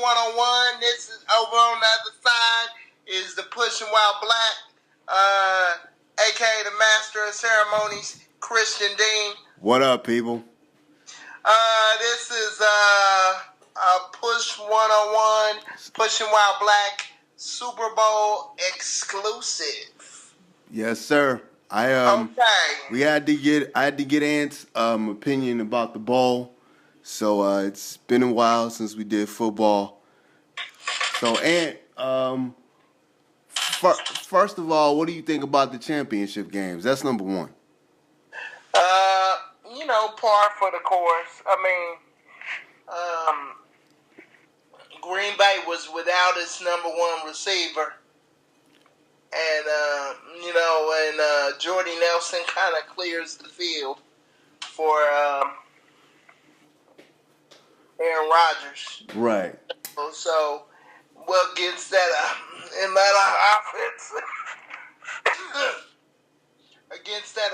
101. This is over on the other side is the Pushing While Black, a.k.a. the Master of Ceremonies, Christian Dean. What up, people? This is Push 101, Pushing While Black, Super Bowl exclusive. Yes, sir. We had to get Ant's opinion about the bowl. So it's been a while since we did football. So Ant, first of all, what do you think about the championship games? That's number one. Par for the course. I mean, Green Bay was without its number one receiver. And, Jordy Nelson kind of clears the field for Aaron Rodgers. Right. So, against that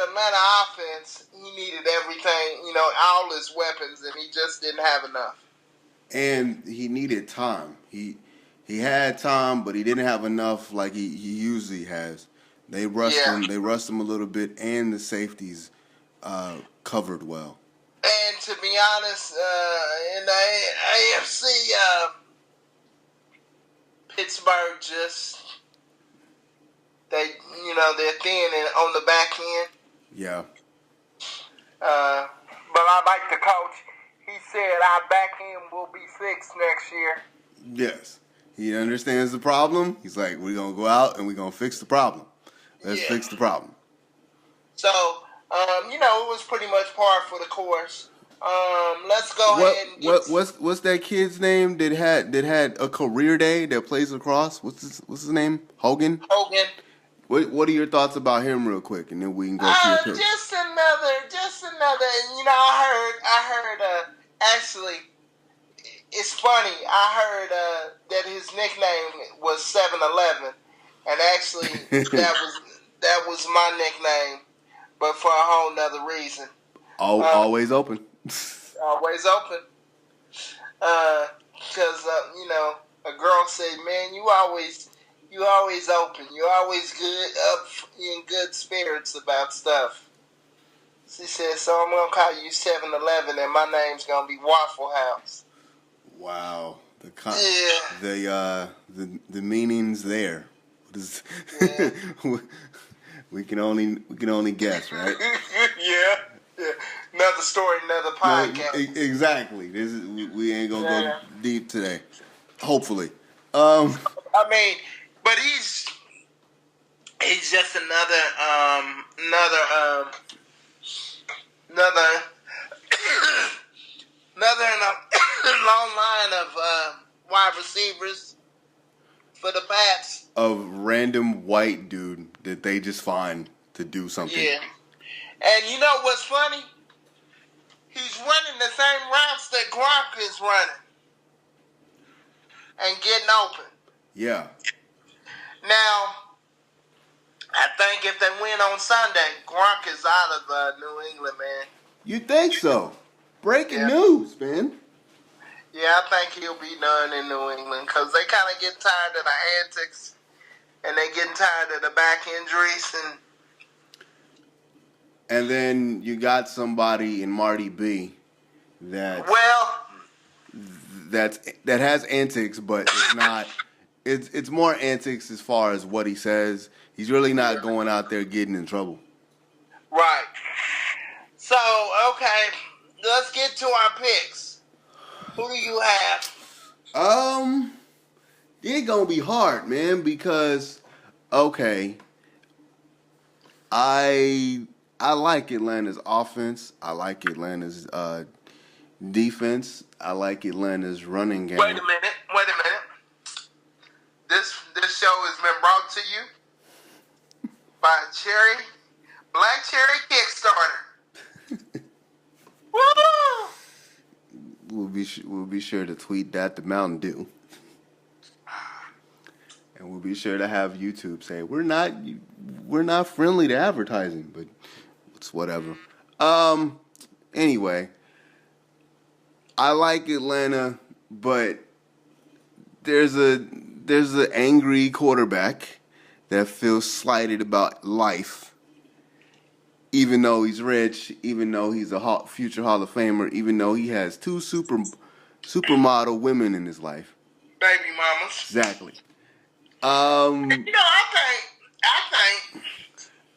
Atlanta offense, he needed everything, all his weapons, and he just didn't have enough. And he needed time. He had time, but he didn't have enough like he usually has. They rushed him. They rushed him a little bit, and the safeties covered well. And to be honest, in the AFC, Pittsburgh they're thin on the back end. Yeah. But I like the coach. He said our back end will be fixed next year. Yes. He understands the problem. He's like, we're going to go out and we're going to fix the problem. Let's fix the problem. So, it was pretty much par for the course. Let's go ahead and get... What's that kid's name that had a career day that plays lacrosse? What's his name? Hogan? What are your thoughts about him real quick, and then we can go to your pick. Just another. I heard. Actually, it's funny. I heard that his nickname was 7-Eleven, and actually that was my nickname, but for a whole nother reason. Always open. Always open. Because a girl said, "Man, you always open. You're always good, up in good spirits about stuff." She said, "So I'm gonna call you 7-Eleven, and my name's gonna be Waffle House." Wow, the meanings there. we can only guess, right? Yeah. Another story, another podcast. No, exactly. We ain't gonna go deep today. Hopefully. But he's just another in a long line of wide receivers for the Pats. A random white dude that they just find to do something. Yeah. And you know what's funny? He's running the same routes that Gronk is running. And getting open. Yeah. Now, I think if they win on Sunday, Gronk is out of New England, man. You think so? Breaking news, man. Yeah, I think he'll be done in New England because they kind of get tired of the antics and they getting tired of the back injuries. And then you got somebody in Marty B that has antics, but it's not. It's more antics as far as what he says. He's really not going out there getting in trouble. Right. So, okay, let's get to our picks. Who do you have? It's gonna be hard, man, because I like Atlanta's offense. I like Atlanta's defense. I like Atlanta's running game. Wait a minute. This show has been brought to you by Black Cherry Kickstarter. Woo! We'll be sure to tweet that to Mountain Dew, and we'll be sure to have YouTube say we're not friendly to advertising, but it's whatever. Anyway, I like Atlanta, but there's an angry quarterback that feels slighted about life, even though he's rich, even though he's a future Hall of Famer, even though he has two supermodel women in his life. Baby mamas. Exactly.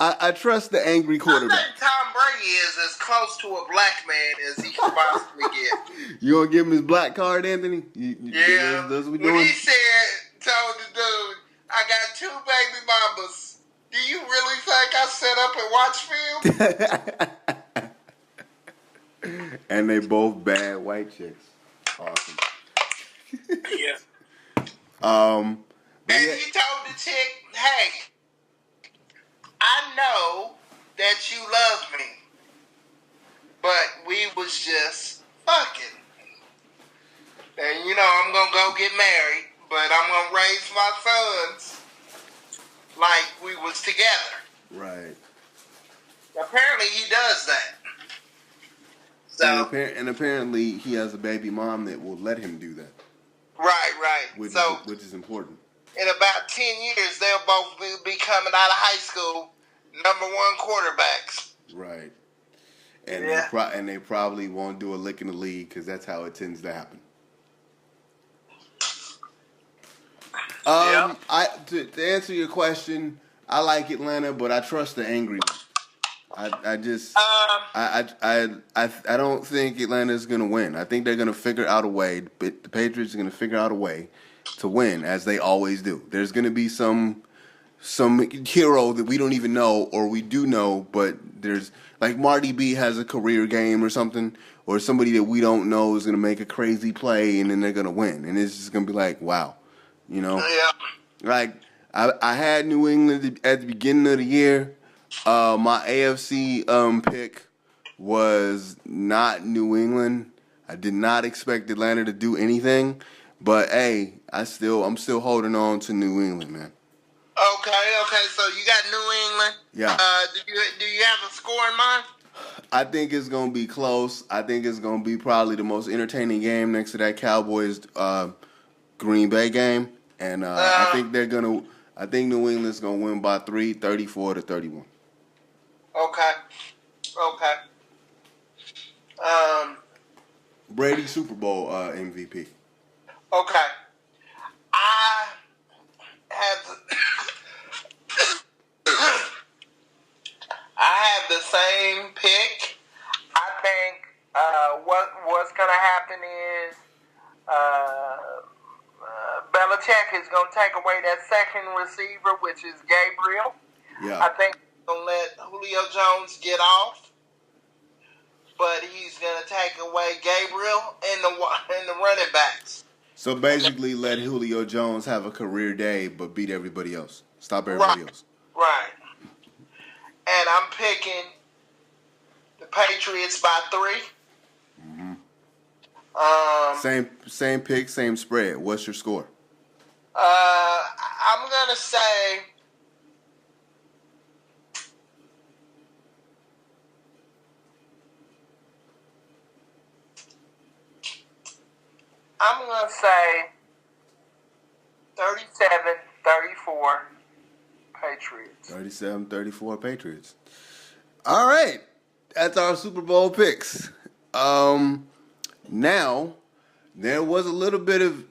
I trust the angry quarterback. I think Tom Brady is as close to a black man as he could possibly get. You gonna give him his black card, Anthony? Yeah. That's what we doing? When he told the dude, I got 2 baby mamas. Do you really think I sit up and watch film? And they both bad white chicks. Awesome. Yeah. And he told the chick, hey, I know that you love me, but we was just fucking. And you know, I'm gonna go get married, but I'm gonna raise my sons like we was together. Right. Apparently he does that. So and apparently he has a baby mom that will let him do that. Right. Which is important. In about 10 years, they'll both be coming out of high school, number 1 quarterbacks. Right. And they probably won't do a lick in the league because that's how it tends to happen. To answer your question, I like Atlanta, but I trust the angry one. I don't think Atlanta's gonna win. I think they're gonna figure out a way. The Patriots are gonna figure out a way to win, as they always do. There's gonna be some hero that we don't even know, or we do know, but there's like Marty B has a career game or something, or somebody that we don't know is gonna make a crazy play and then they're gonna win, and it's just gonna be like, wow, you know? Yeah. Like I had New England at the beginning of the year. My AFC pick was not New England. I did not expect Atlanta to do anything, but hey, I'm still holding on to New England, man. Okay. So you got New England. Yeah. Do you have a score in mind? I think it's gonna be close. I think it's gonna be probably the most entertaining game next to that Cowboys Green Bay game, and I think New England's gonna win by 3, 34-31. Okay. Brady Super Bowl MVP. Okay. I have the same pick. I think what's going to happen is Belichick is going to take away that second receiver, which is Gabriel. Yeah. I think he's going to let Julio Jones get off, but he's going to take away Gabriel and the running backs. So basically, let Julio Jones have a career day, but beat everybody else. Stop everybody else. Right. And I'm picking the Patriots by 3. Mm-hmm. Same pick, same spread. What's your score? I'm gonna say. I'm going to say 37-34 Patriots. 37-34 Patriots. All right. That's our Super Bowl picks. Now, there was a little bit of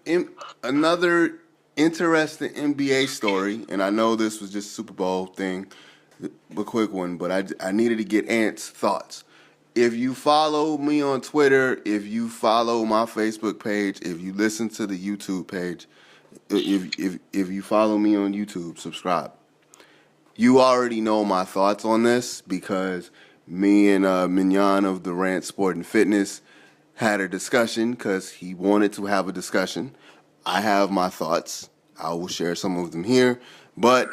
another interesting NBA story, and I know this was just a Super Bowl thing, a quick one, but I needed to get Ant's thoughts. If you follow me on Twitter, if you follow my Facebook page, if you listen to the YouTube page, if you follow me on YouTube, subscribe. You already know my thoughts on this because me and Mignon of the Rant Sport and Fitness had a discussion because he wanted to have a discussion. I have my thoughts. I will share some of them here. But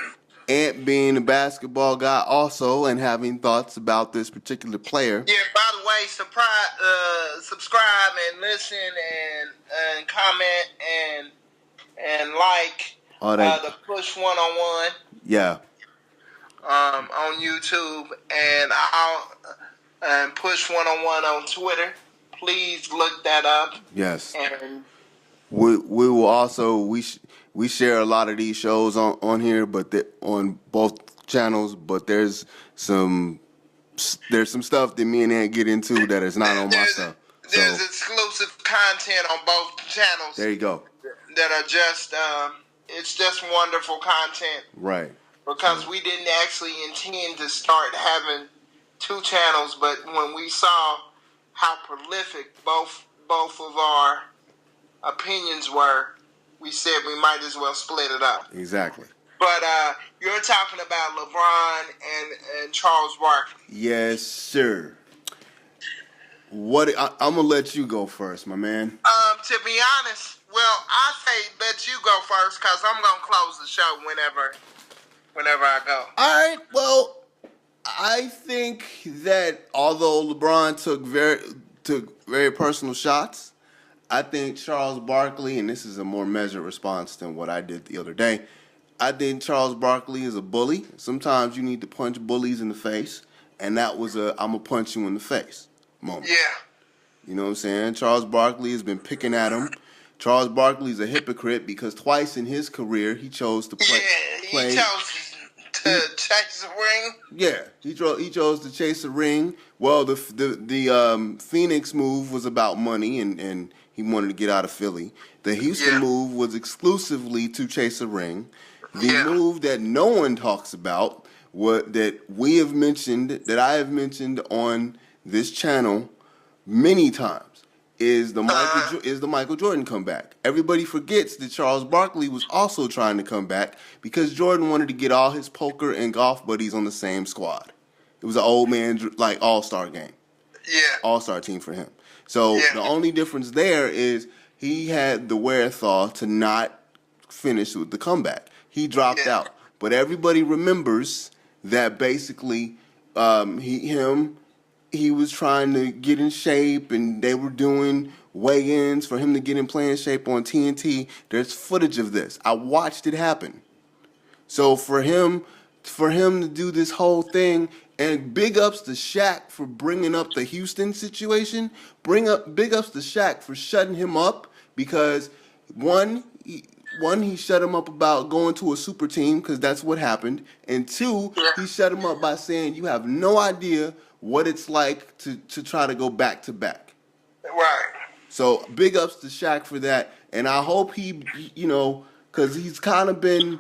Ant being a basketball guy also and having thoughts about this particular player. Yeah, by the way, subscribe and listen and comment and like the Push 101. Yeah. On YouTube and Push 101 on Twitter. Please look that up. Yes. We will also we share a lot of these shows on here, but on both channels. But some there's some stuff that me and Ant get into that is not on my stuff. There's exclusive content on both channels. There you go. That are just it's just wonderful content. Right. Because we didn't actually intend to start having two channels, but when we saw how prolific both of our opinions were, we said we might as well split it up. Exactly. But you're talking about LeBron and Charles Barkley. Yes, sir. I'm gonna let you go first, my man. To be honest, well, I say let you go first because I'm gonna close the show whenever I go. All right. Well, I think that although LeBron took very personal shots, I think Charles Barkley, and this is a more measured response than what I did the other day, I think Charles Barkley is a bully. Sometimes you need to punch bullies in the face, and that was I'm going to punch you in the face moment. Yeah. You know what I'm saying? Charles Barkley has been picking at him. Charles Barkley is a hypocrite because twice in his career he chose to play. Yeah, he chose to chase a ring. Yeah, he chose to chase a ring. Well, the Phoenix move was about money, and he wanted to get out of Philly. The Houston move was exclusively to chase a ring. The move that no one talks about, that I have mentioned on this channel many times, is the Michael Jordan comeback. Everybody forgets that Charles Barkley was also trying to come back because Jordan wanted to get all his poker and golf buddies on the same squad. It was an old man all-star game. Yeah. All-star team for him. So the only difference there is he had the wherewithal to not finish with the comeback. He dropped out. But everybody remembers that basically he was trying to get in shape, and they were doing weigh-ins for him to get in playing shape on TNT. There's footage of this. I watched it happen. So for him to do this whole thing, and big ups to Shaq for bringing up the Houston situation. Big ups to Shaq for shutting him up because he shut him up about going to a super team because that's what happened, and two, he shut him up by saying you have no idea what it's like to try to go back to back. Right. So big ups to Shaq for that, and I hope he, because he's kind of been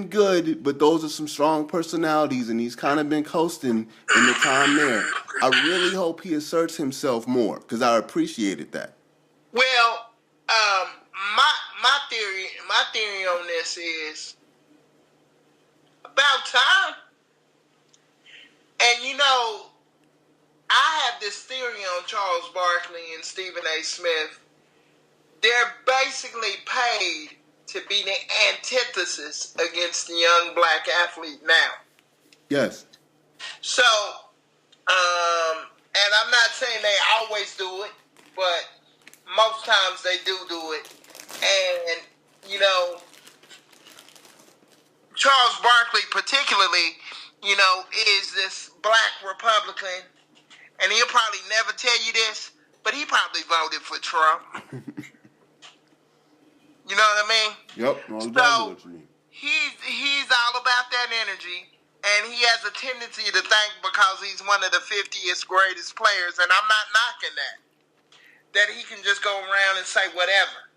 good, but those are some strong personalities, and he's kind of been coasting in the time there. I really hope he asserts himself more because I appreciated that. Well, my theory on this is about time. And I have this theory on Charles Barkley and Stephen A. Smith. They're basically paid to be the antithesis against the young black athlete now. Yes. So, and I'm not saying they always do it, but most times they do it. And, Charles Barkley particularly, is this black Republican, and he'll probably never tell you this, but he probably voted for Trump. You know what I mean? Yep. So he's all about that energy, and he has a tendency to think because he's one of the 50th greatest players, and I'm not knocking that he can just go around and say whatever.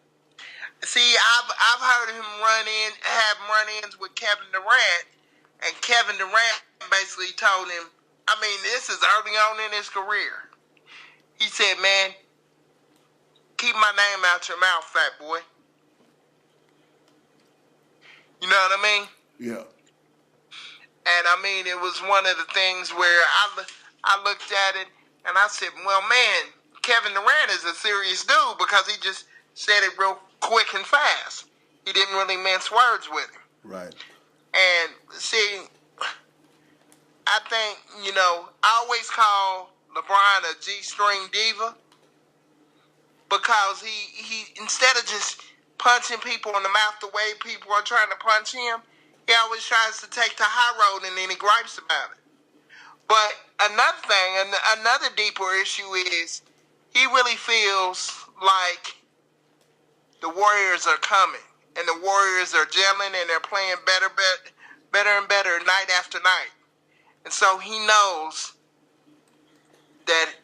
See, I've heard him have run-ins with Kevin Durant, and Kevin Durant basically told him, this is early on in his career. He said, man, keep my name out your mouth, fat boy. You know what I mean? Yeah. And it was one of the things where I looked at it and I said, well, man, Kevin Durant is a serious dude because he just said it real quick and fast. He didn't really mince words with him. Right. And see, I think, I always call LeBron a G-string diva because he instead of just punching people in the mouth the way people are trying to punch him, he always tries to take the high road and then he gripes about it. But another deeper issue is he really feels like the Warriors are coming, and the Warriors are gelling, and they're playing better and better night after night. And so he knows that,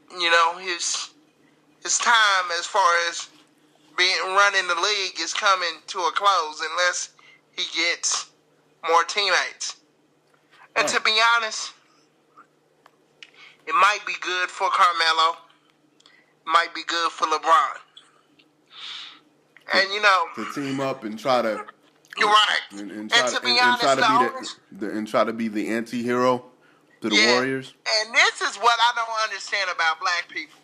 his time as far as running the league is coming to a close unless he gets more teammates. And to be honest, it might be good for Carmelo. It might be good for LeBron. And to team up and try to. You're right. And to be honest, try to be the anti-hero to the Warriors. And this is what I don't understand about black people.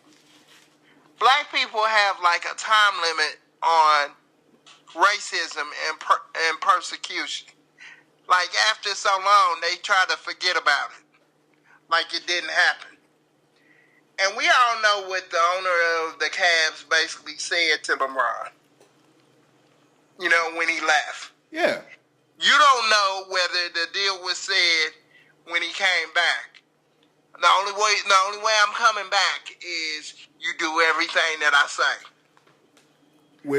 Black people have like a time limit on racism and persecution. Like after so long, they try to forget about it, like it didn't happen. And we all know what the owner of the Cavs basically said to LeBron. When he left. Yeah. You don't know whether the deal was said when he came back. The only way I'm coming back is you do everything that I say.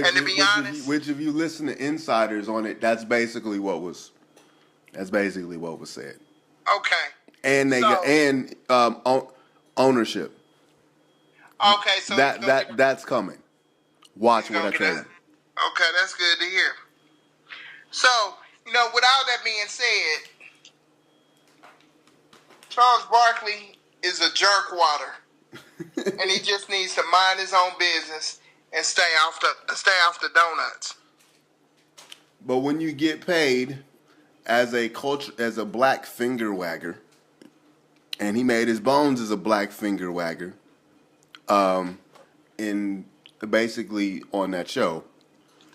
And to be honest, which if you listen to insiders on it, that's basically what was said. Okay. And ownership. Okay, so that's coming. Watch what I tell you. Okay, that's good to hear. So, with all that being said, Charles Barkley is a jerkwater, and he just needs to mind his own business and stay off the donuts. But when you get paid as a black finger wagger, and he made his bones as a black finger wagger, in basically on that show.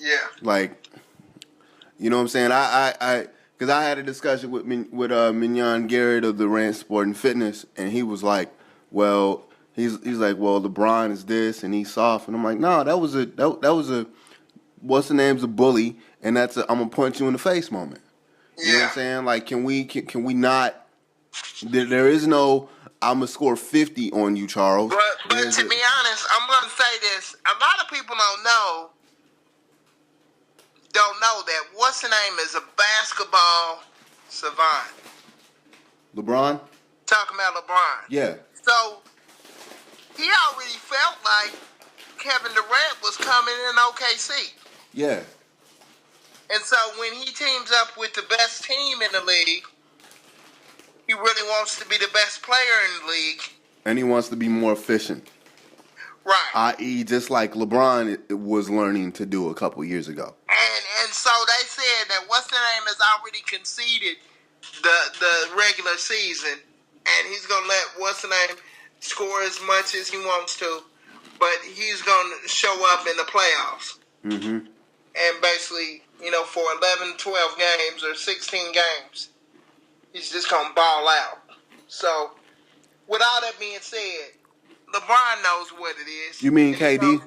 Yeah. Like, you know what I'm saying? Because I had a discussion with Mignon Garrett of the Rant Sport and Fitness, and he was like, well, he's like, well, LeBron is this and he's soft, and I'm like, no, that was a what's the name's a bully, and that's a I'm gonna punch you in the face moment. You know what I'm saying? Like, can we not? There is no I'm gonna score 50 on you, Charles. But to be honest, I'm gonna say this: a lot of people don't know that what's the name is a basketball savant. LeBron? Talking about LeBron. Yeah. So he already felt like Kevin Durant was coming in OKC. Yeah. And so when he teams up with the best team in the league, he really wants to be the best player in the league. And he wants to be more efficient. Right. I.e., just like LeBron was learning to do a couple years ago. And so they said that what's the name has already conceded the regular season, and he's going to let what's the name score as much as he wants to, but he's going to show up in the playoffs. Mm-hmm. And basically, for 11, 12 games or 16 games, he's just going to ball out. So, with all that being said, LeBron knows what it is. You mean KD? You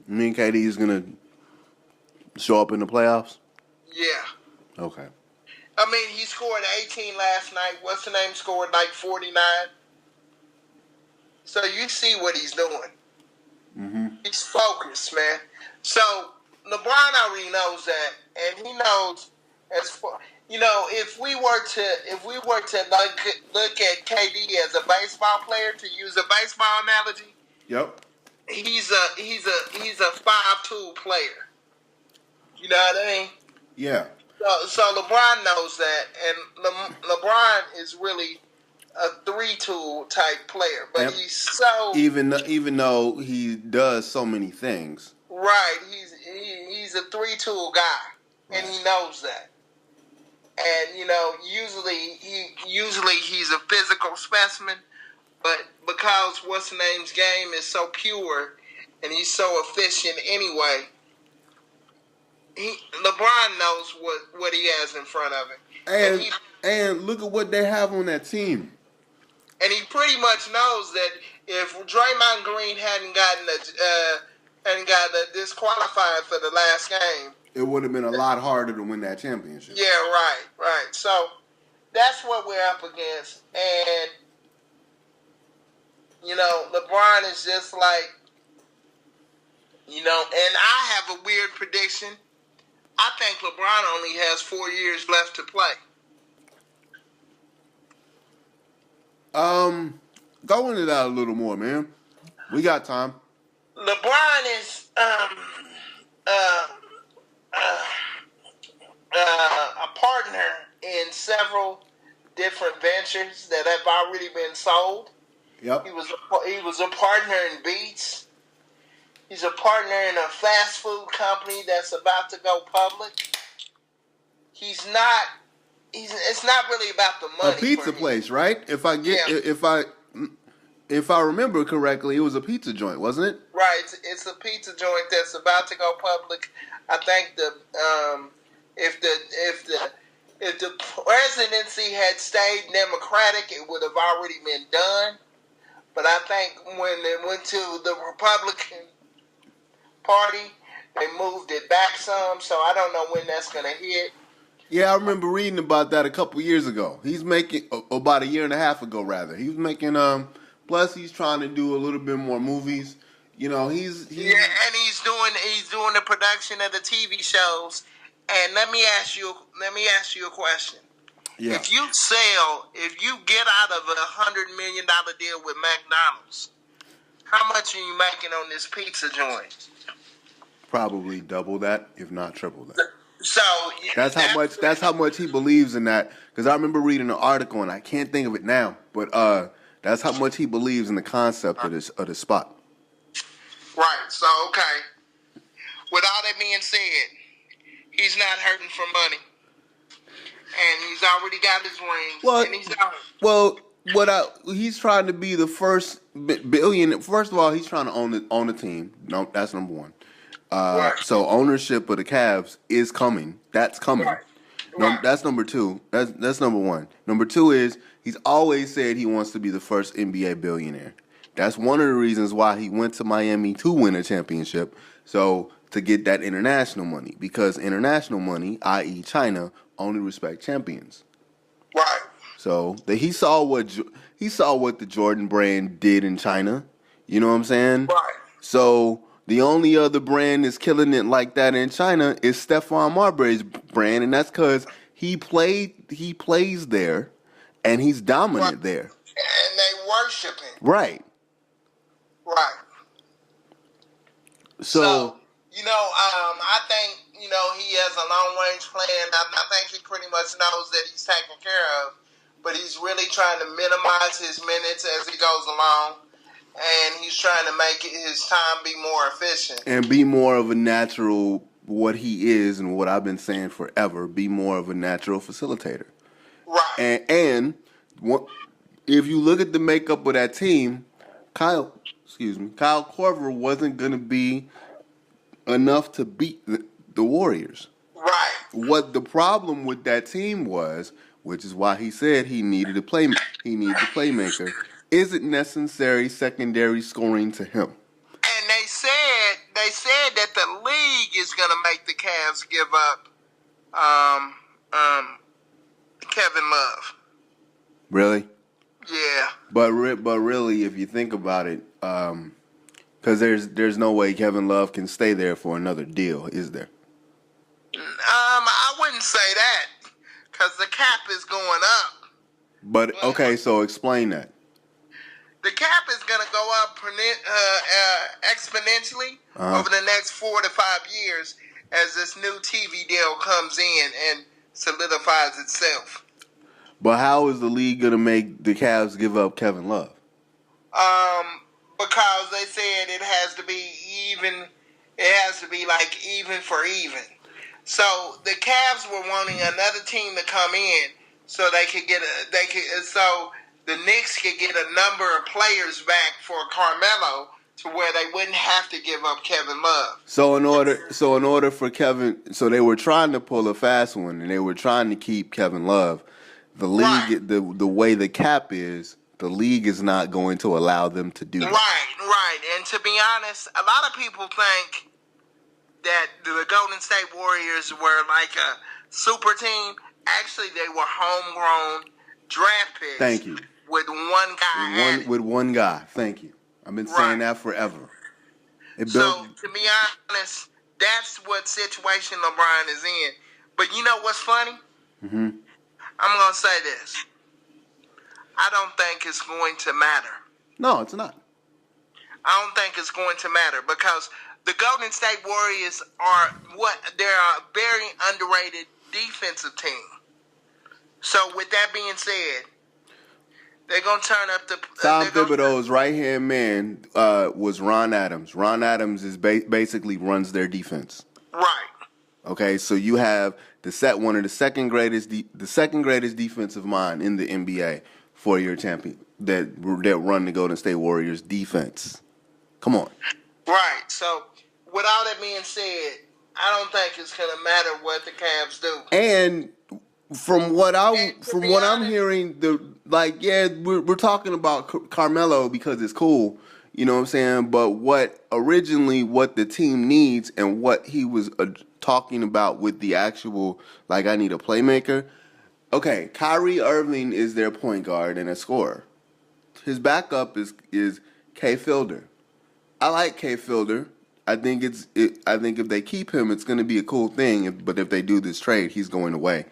mean KD is going to show up in the playoffs? Yeah. Okay. I mean, he scored 18 last night. What's the name? Scored like 49. So you see what he's doing. Mm-hmm. He's focused, man. So LeBron already knows that, and he knows as far. If we were to look at KD as a baseball player, to use a baseball analogy, yep, he's a 5-tool player. You know what I mean? Yeah. So LeBron knows that, and LeBron is really a 3-tool type player, but he's so even though he does so many things. Right, he's a 3-tool guy, and he knows that. And usually he's a physical specimen, but because what's the name's game is so pure and he's so efficient anyway, LeBron knows what he has in front of him. And look at what they have on that team. And he pretty much knows that if Draymond Green hadn't gotten disqualified for the last game, it would have been a lot harder to win that championship. Yeah, right. So that's what we're up against. And, LeBron is just like, and I have a weird prediction. I think LeBron only has 4 years left to play. Go into that a little more, man. We got time. LeBron is a partner in several different ventures that have already been sold. Yep. He was a partner in Beats. He's a partner in a fast food company that's about to go public. It's not really about the money. A pizza place, right? If I remember correctly, it was a pizza joint, wasn't it? Right. It's a pizza joint that's about to go public. I think if the presidency had stayed Democratic, it would have already been done. But I think when it went to the Republican Party, they moved it back some. So I don't know when that's going to hit. Yeah, I remember reading about that a couple years ago. He's making about a year and a half ago, rather. He was making plus he's trying to do a little bit more movies. You know, he's and he's doing the production of the TV shows. And let me ask you a question. Yeah. If you get out of $100 million deal with McDonald's, how much are you making on this pizza joint? Probably double that, if not triple that. So that's how much he believes in that. Because I remember reading an article, and I can't think of it now, but that's how much he believes in the concept of the spot. Right. So okay. With all that being said, he's not hurting for money, and he's already got his rings. Well, he's trying to be the first billion. First of all, he's trying to own the team. No, that's number one. Right. So ownership of the Cavs is coming. That's coming. Right. No, that's number two. That's number one. Number two is he's always said he wants to be the first NBA billionaire. That's one of the reasons why he went to Miami to win a championship. So to get that international money, because international money, i.e., China, only respect champions. Right. So he saw what the Jordan brand did in China. You know what I'm saying? Right. So the only other brand that's killing it like that in China is Stephon Marbury's brand, and that's because he plays there, and he's dominant there. And they worship him. Right. Right. So I think, he has a long-range plan. I think he pretty much knows that he's taken care of, but he's really trying to minimize his minutes as he goes along, and he's trying to make his time be more efficient. And be more of a natural, what he is and what I've been saying forever, be more of a natural facilitator. Right. And if you look at the makeup of that team, Kyle Korver wasn't going to be enough to beat the Warriors. Right. What the problem with that team was, which is why he said he needed a playmaker, isn't necessary secondary scoring to him. And they said that the league is going to make the Cavs give up Kevin Love. Really? Yeah. But really, if you think about it, because there's no way Kevin Love can stay there for another deal, is there? I wouldn't say that, because the cap is going up. But okay, so explain that. The cap is going to go up exponentially over the next 4 to 5 years as this new TV deal comes in and solidifies itself. But how is the league going to make the Cavs give up Kevin Love? Because they said it has to be even. It has to be like even for even. So the Cavs were wanting another team to come in so they could get so the Knicks could get a number of players back for Carmelo to where they wouldn't have to give up Kevin Love. So in order for Kevin, so they were trying to pull a fast one, and they were trying to keep Kevin Love. The league, right. the way the cap is, the league is not going to allow them to do that. Right. And to be honest, a lot of people think that the Golden State Warriors were like a super team. Actually, they were homegrown draft picks. Thank you. With one guy. With one guy. Thank you. I've been saying that forever. So, to be honest, That's what situation LeBron is in. But you know what's funny? Mm-hmm. I'm going to say this. I don't think it's going to matter. No, it's not. I don't think it's going to matter because the Golden State Warriors they're a very underrated defensive team. So with that being said, they're going to turn up the... Tom Thibodeau's right-hand man was Ron Adams. Ron Adams is basically runs their defense. Right. Okay, so you have one of the second greatest defensive mind in the NBA for your champion that run the Golden State Warriors defense. Come on. Right. So with all that being said, I don't think it's going to matter what the Cavs do. And from what I'm hearing, we're talking about Carmelo because it's cool, you know what I'm saying? But what the team needs and what he was talking about with the actual, like, I need a playmaker. Okay, Kyrie Irving is their point guard and a scorer. His backup is K. Fielder. I like K. Fielder. I think if they keep him, it's going to be a cool thing. But if they do this trade, he's going away.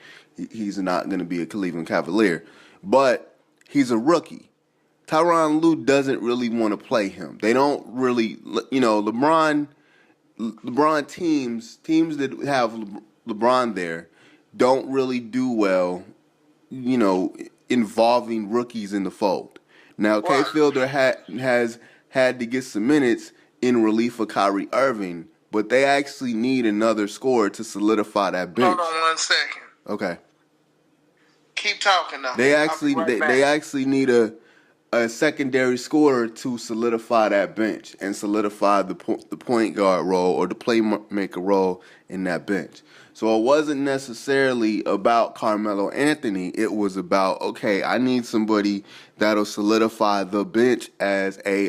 He's not going to be a Cleveland Cavalier. But he's a rookie. Tyronn Lue doesn't really want to play him. They don't really, LeBron teams that have LeBron there don't really do well, involving rookies in the fold. Now, K. Fielder has had to get some minutes in relief of Kyrie Irving, but they actually need another scorer to solidify that bench. Hold on 1 second. Okay. Keep talking though. They actually need a secondary scorer to solidify that bench and solidify the point guard role or the playmaker role in that bench. So it wasn't necessarily about Carmelo Anthony. It was about, okay, I need somebody that'll solidify the bench as a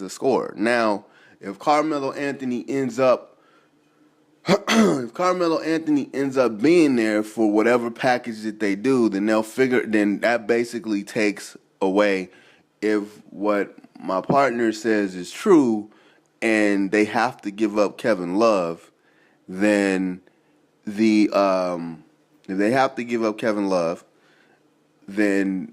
scorer. Now, if Carmelo Anthony ends up being there for whatever package that they do, then then that basically takes away if what my partner says is true and they have to give up Kevin Love, then if they have to give up Kevin Love, then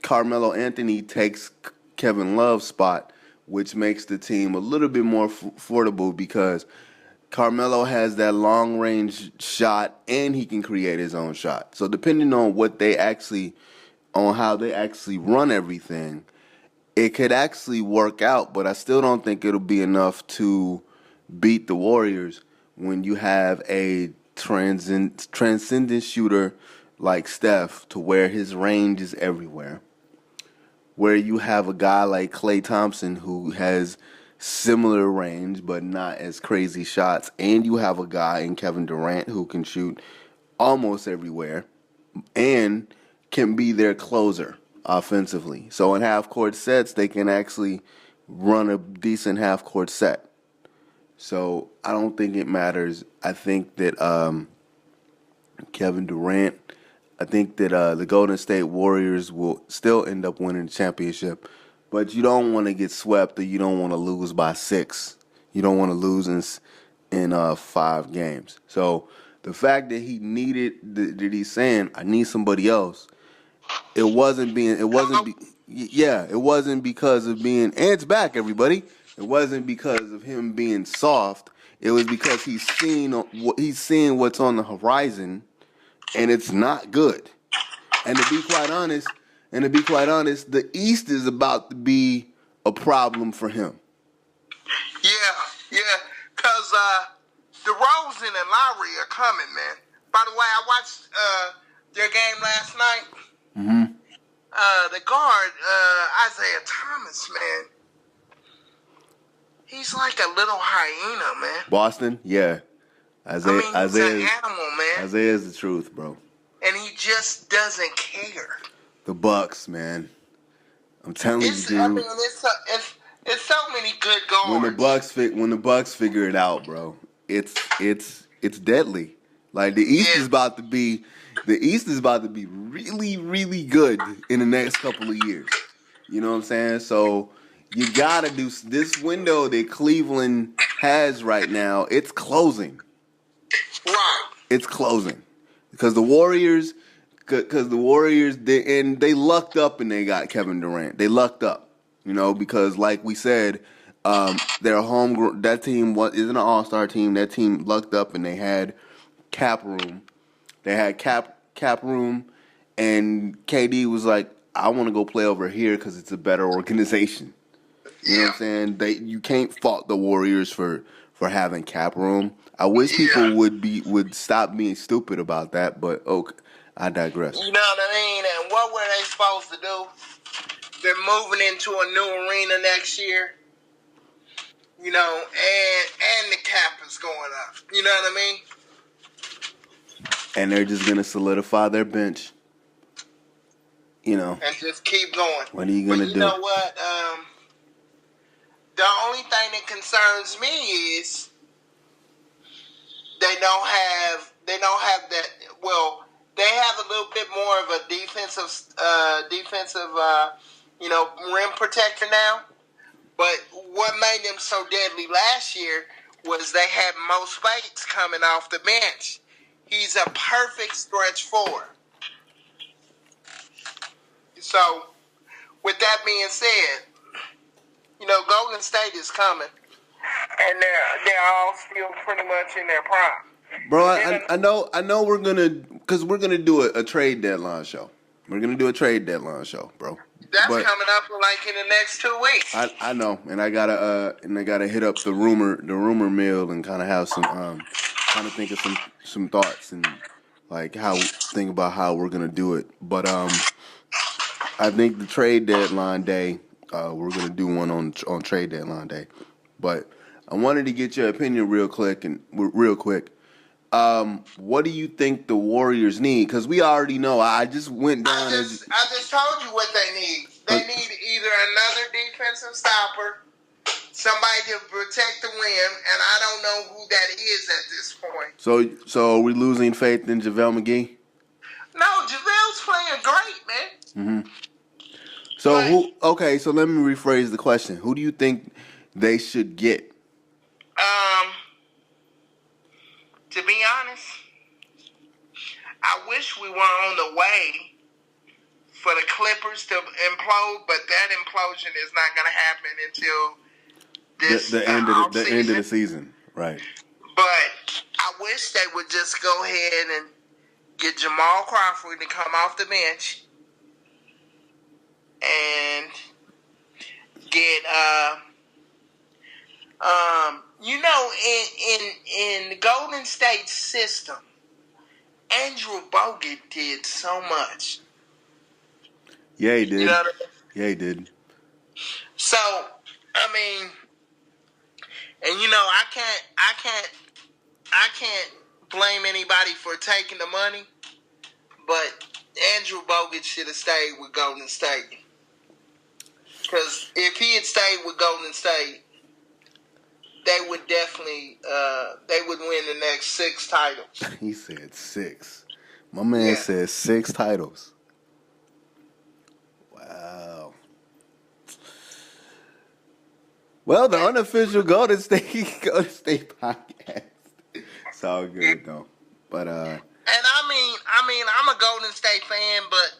Carmelo Anthony takes Kevin Love's spot, which makes the team a little bit more affordable because Carmelo has that long-range shot and he can create his own shot. So depending on how they actually run everything, it could actually work out, but I still don't think it'll be enough to beat the Warriors when you have a transcendent shooter like Steph to where his range is everywhere. Where you have a guy like Klay Thompson who has similar range but not as crazy shots, and you have a guy in Kevin Durant who can shoot almost everywhere and can be their closer offensively. So in half-court sets, they can actually run a decent half-court set. So I don't think it matters. I think that Kevin Durant, I think that the Golden State Warriors will still end up winning the championship. But you don't want to get swept or you don't want to lose by 6. You don't want to lose in 5 games. So the fact that he's saying, I need somebody else, it wasn't because of being, and it's back, everybody. It wasn't because of him being soft. It was because he's seeing what's on the horizon, and it's not good. And to be quite honest, the East is about to be a problem for him. Yeah, because DeRozan and Lowry are coming, man. By the way, I watched their game last night. Mm-hmm. The guard, Isaiah Thomas, man. He's like a little hyena, man. Boston, yeah. He's an animal, man. Isaiah's the truth, bro. And he just doesn't care. The Bucks, man. I'm telling you, dude. I mean, it's so many good guards. When the Bucks figure it out, bro, it's deadly. Like the East is about to be really, really good in the next couple of years. You know what I'm saying? So you gotta do this window that Cleveland has right now, it's closing. Right. It's closing because the Warriors, they lucked up and they got Kevin Durant. They lucked up, because like we said, their homegrown that team isn't an all-star team. That team lucked up and they had cap room. They had cap room, and KD was like, "I want to go play over here because it's a better organization." You know what I'm saying? You can't fault the Warriors for having cap room. I wish people would stop being stupid about that, but okay, I digress. You know what I mean? And what were they supposed to do? They're moving into a new arena next year. And the cap is going up. You know what I mean? And they're just gonna solidify their bench. And just keep going. What are you gonna do? You know what? The only thing that concerns me is they don't have that. Well, they have a little bit more of a defensive, rim protector now. But what made them so deadly last year was they had Mo Spates coming off the bench. He's a perfect stretch four. So, with that being said, Golden State is coming, and they're all still pretty much in their prime. Bro, I know we're gonna do a trade deadline show. We're gonna do a trade deadline show, bro. That's coming up like in the next 2 weeks. I know, and I gotta hit up the rumor mill and kind of have some kind of think of some thoughts and like think about how we're gonna do it. But I think the trade deadline day, we're gonna do one on trade deadline day. But I wanted to get your opinion real quick. What do you think the Warriors need? Because we already know. I just went down. I just told you what they need. They need either another defensive stopper, somebody to protect the rim, and I don't know who that is at this point. So are we losing faith in JaVale McGee? No, JaVale's playing great, man. Mm-hmm. So so let me rephrase the question. Who do you think they should get? To be honest, I wish we were on the way for the Clippers to implode, but that implosion is not going to happen until the end of the season, right? But I wish they would just go ahead and get Jamal Crawford to come off the bench and get in the Golden State system, Andrew Bogut did so much. Yeah, he did. You know what I mean? Yeah, he did. So, I mean, and I can't blame anybody for taking the money, but Andrew Bogut should have stayed with Golden State. Because if he had stayed with Golden State, they would definitely they would win the next 6 titles. He said 6. My man said 6 titles. Wow. Well, the unofficial Golden State podcast. It's all good though. But and I mean I'm a Golden State fan, but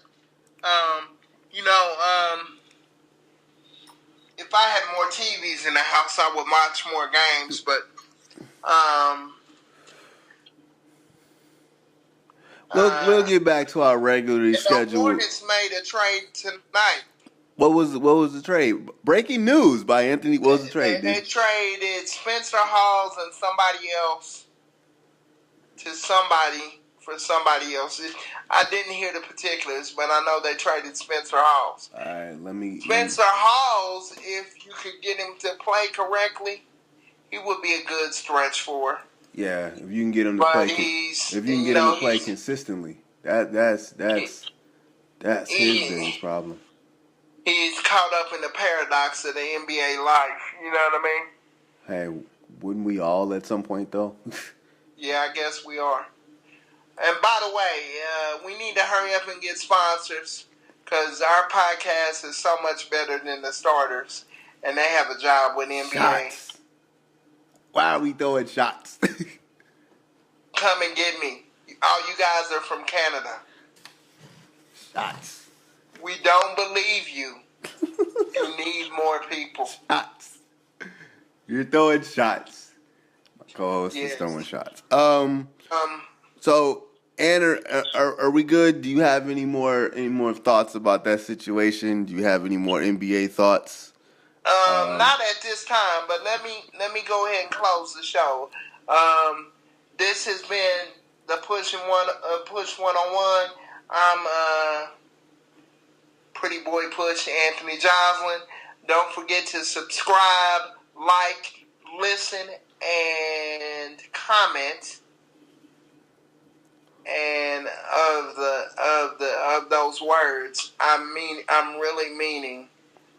if I had more TVs in the house, I would watch more games. But we'll get back to our regularly scheduled. The Hornets made a trade tonight. What was the trade? Breaking news by Anthony. What was the trade? They traded Spencer Hawes and somebody else to somebody for somebody else. I didn't hear the particulars, but I know they traded Spencer Hawes. All right, Spencer Hawes, if you could get him to play correctly, he would be a good stretch for. Yeah, if you can get him to play, to play consistently, that's his biggest problem. He's caught up in the paradox of the NBA life. You know what I mean? Hey, wouldn't we all at some point though? Yeah, I guess we are. And by the way, we need to hurry up and get sponsors because our podcast is so much better than the starters, and they have a job with the NBA. Why are we throwing shots? Come and get me. All you guys are from Canada. Shots. We don't believe you. You need more people. Shots. You're throwing shots. My co-host is throwing shots. So, Anna, are we good? Do you have any more thoughts about that situation? Do you have any more NBA thoughts? Not at this time, but let me go ahead and close the show. This has been the Push 101. I'm Pretty Boy Push, Anthony Joslin. Don't forget to subscribe, like, listen, and comment. And of those words, I'm really meaning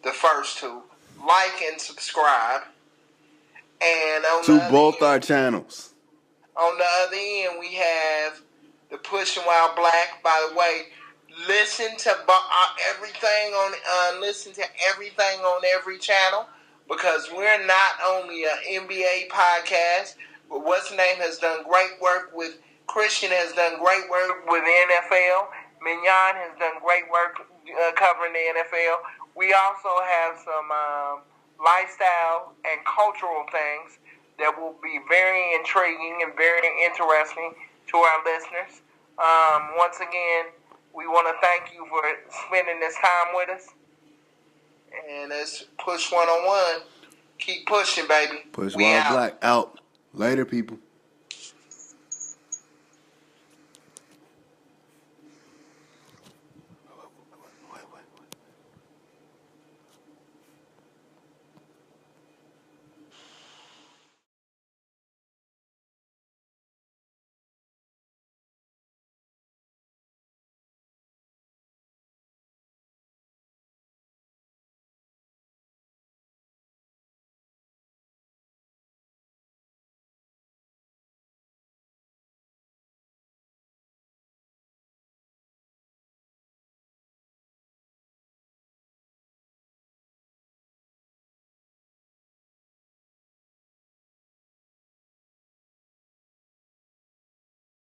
the first two. Like and subscribe. And on to both our channels. On the other end, we have the Pushing While Black. By the way, listen to everything on every channel, because we're not only an NBA podcast, but What's Name has done great work with. Christian has done great work with the NFL. Mignon has done great work covering the NFL. We also have some lifestyle and cultural things that will be very intriguing and very interesting to our listeners. Once again, we want to thank you for spending this time with us. And it's Push 101. Keep pushing, baby. Push While Black out. Later, people.